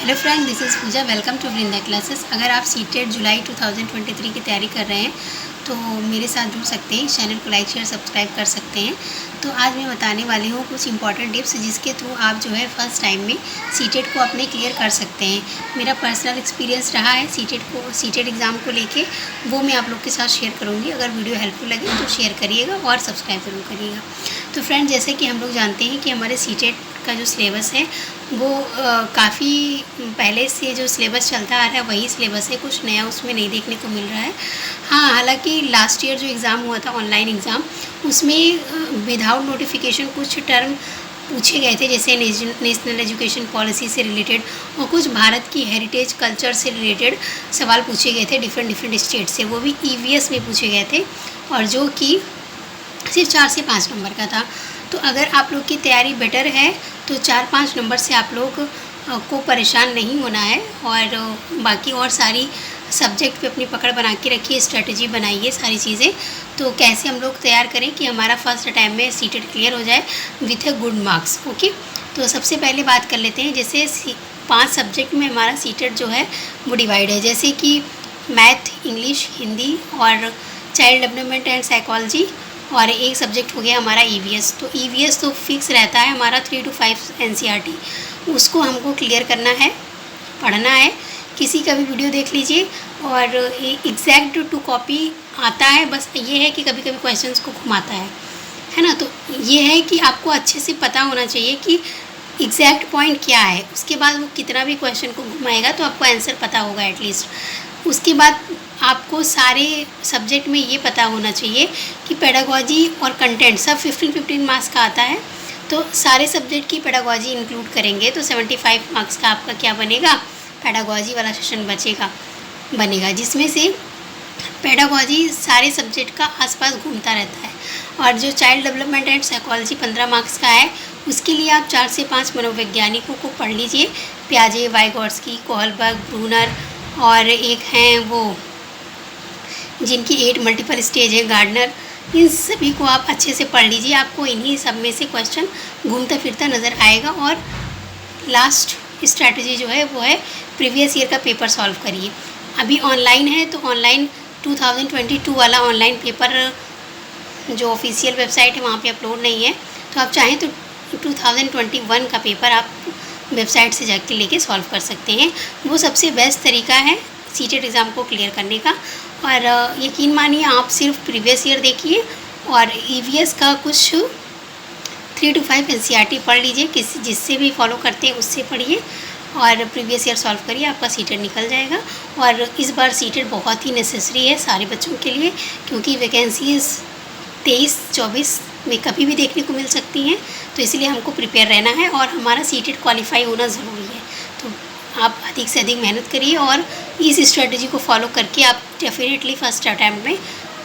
Hello friend, this is Puja. Welcome to Vrinda classes. अगर आप CTET जुलाई 2023 की तैयारी कर रहे हैं तो मेरे साथ जुड़ सकते हैं। चैनल को लाइक शेयर सब्सक्राइब कर सकते हैं। तो आज मैं बताने वाली हूँ कुछ इंपॉर्टेंट टिप्स जिसके थ्रू आप जो है फर्स्ट टाइम में सीटेट को अपने क्लियर कर सकते हैं। मेरा पर्सनल एक्सपीरियंस रहा है सीटेट एग्ज़ाम को लेके, वो मैं आप लोग के साथ शेयर करूँगी। अगर वीडियो हेल्पफुल लगे तो शेयर करिएगा और सब्सक्राइब ज़रूर करिएगा। तो फ्रेंड, जैसे कि हम लोग जानते हैं कि हमारे सीटेट का जो सिलेबस है वो काफ़ी पहले से जो सिलेबस चलता आ रहा है वही सिलेबस है, कुछ नया उसमें नहीं देखने को मिल रहा है। हाँ, हालांकि लास्ट ईयर जो एग्ज़ाम हुआ था ऑनलाइन एग्ज़ाम, उसमें विदाउट नोटिफिकेशन कुछ टर्म पूछे गए थे, जैसे नेशनल एजुकेशन पॉलिसी से रिलेटेड और कुछ भारत की हेरिटेज कल्चर से रिलेटेड सवाल पूछे गए थे डिफरेंट स्टेट से। वो भी ईवीएस में पूछे गए थे और जो कि सिर्फ 4 से 5 नंबर का था। तो अगर आप लोग की तैयारी बेटर है तो 4-5 नंबर से आप लोग को परेशान नहीं होना है और बाकी और सारी सब्जेक्ट पे अपनी पकड़ बना के रखिए, स्ट्रेटजी बनाइए सारी चीज़ें। तो कैसे हम लोग तैयार करें कि हमारा फर्स्ट टाइम में सीटेट क्लियर हो जाए with a good marks. Okay, तो सबसे पहले बात कर लेते हैं। जैसे 5 सब्जेक्ट में हमारा सीटेट जो है वो डिवाइड है, जैसे कि मैथ, इंग्लिश, हिंदी और चाइल्ड डेवलपमेंट एंड साइकोलॉजी, और एक सब्जेक्ट हो गया हमारा ईवीएस। तो ईवीएस तो फिक्स रहता है हमारा 3 to 5 एनसीईआरटी, उसको हमको क्लियर करना है, पढ़ना है। किसी का भी वीडियो देख लीजिए और एग्जैक्ट टू कॉपी आता है, बस ये है कि कभी कभी क्वेश्चंस को घुमाता है ना। तो ये है कि आपको अच्छे से पता होना चाहिए कि एग्जैक्ट पॉइंट क्या है। उसके बाद वो कितना भी क्वेश्चन को घुमाएगा तो आपको आंसर पता होगा एटलीस्ट। उसके बाद आपको सारे सब्जेक्ट में ये पता होना चाहिए कि पेडागॉजी और कंटेंट सब 15-15 मार्क्स का आता है। तो सारे सब्जेक्ट की पेडागॉजी इंक्लूड करेंगे तो 75 मार्क्स का आपका क्या बनेगा, पेडागॉजी वाला सेशन बनेगा, जिसमें से पेडागॉजी सारे सब्जेक्ट का आसपास घूमता रहता है। और जो child development and psychology 15 marks का है, उसके लिए आप 4 से 5 मनोवैज्ञानिकों को पढ़ लीजिए, पियाजे, वाइगोट्स्की, कोहलबर्ग, ब्रूनर, और एक हैं वो जिनकी 8 मल्टीपल स्टेज है, गार्डनर। इन सभी को आप अच्छे से पढ़ लीजिए, आपको इन्हीं सब में से क्वेश्चन घूमता फिरता नज़र आएगा। और लास्ट स्ट्रैटेजी जो है वो है प्रीवियस ईयर का पेपर सॉल्व करिए। अभी ऑनलाइन है तो ऑनलाइन 2022 वाला ऑनलाइन पेपर जो ऑफिशियल वेबसाइट है वहाँ पे अपलोड नहीं है, तो आप चाहें तो 2021 का पेपर आप वेबसाइट से जाके लेके सॉल्व कर सकते हैं। वो सबसे बेस्ट तरीका है सीटेट एग्ज़ाम को क्लियर करने का। और यकीन मानिए आप सिर्फ प्रीवियस ईयर देखिए और ईवीएस का कुछ 3 to 5 एनसीईआरटी पढ़ लीजिए, जिससे भी फॉलो करते हैं उससे पढ़िए और प्रीवियस ईयर सॉल्व करिए, आपका सीटेट निकल जाएगा। और इस बार सीटेट बहुत ही नेसेसरी है सारे बच्चों के लिए, क्योंकि वैकेंसीज 23-24 में कभी भी देखने को मिल सकती हैं। तो इसलिए हमको प्रिपेयर रहना है और हमारा सीटेट क्वालिफाई होना ज़रूरी है। तो आप अधिक से अधिक मेहनत करिए और इस स्ट्रेटजी को फॉलो करके आप डेफिनेटली फर्स्ट अटैम्प्ट में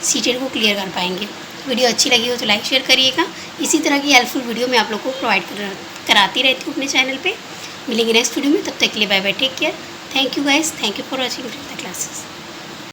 सीटेट को क्लियर कर पाएंगे। वीडियो अच्छी लगी हो तो लाइक शेयर करिएगा। इसी तरह की हेल्पफुल वीडियो मैं आप लोग को प्रोवाइड कराती रहती हूँ अपने चैनल पे। मिलेंगे नेक्स्ट वीडियो में, तब तक के लिए bye bye, take care. Thank you guys, thank you for watching the classes.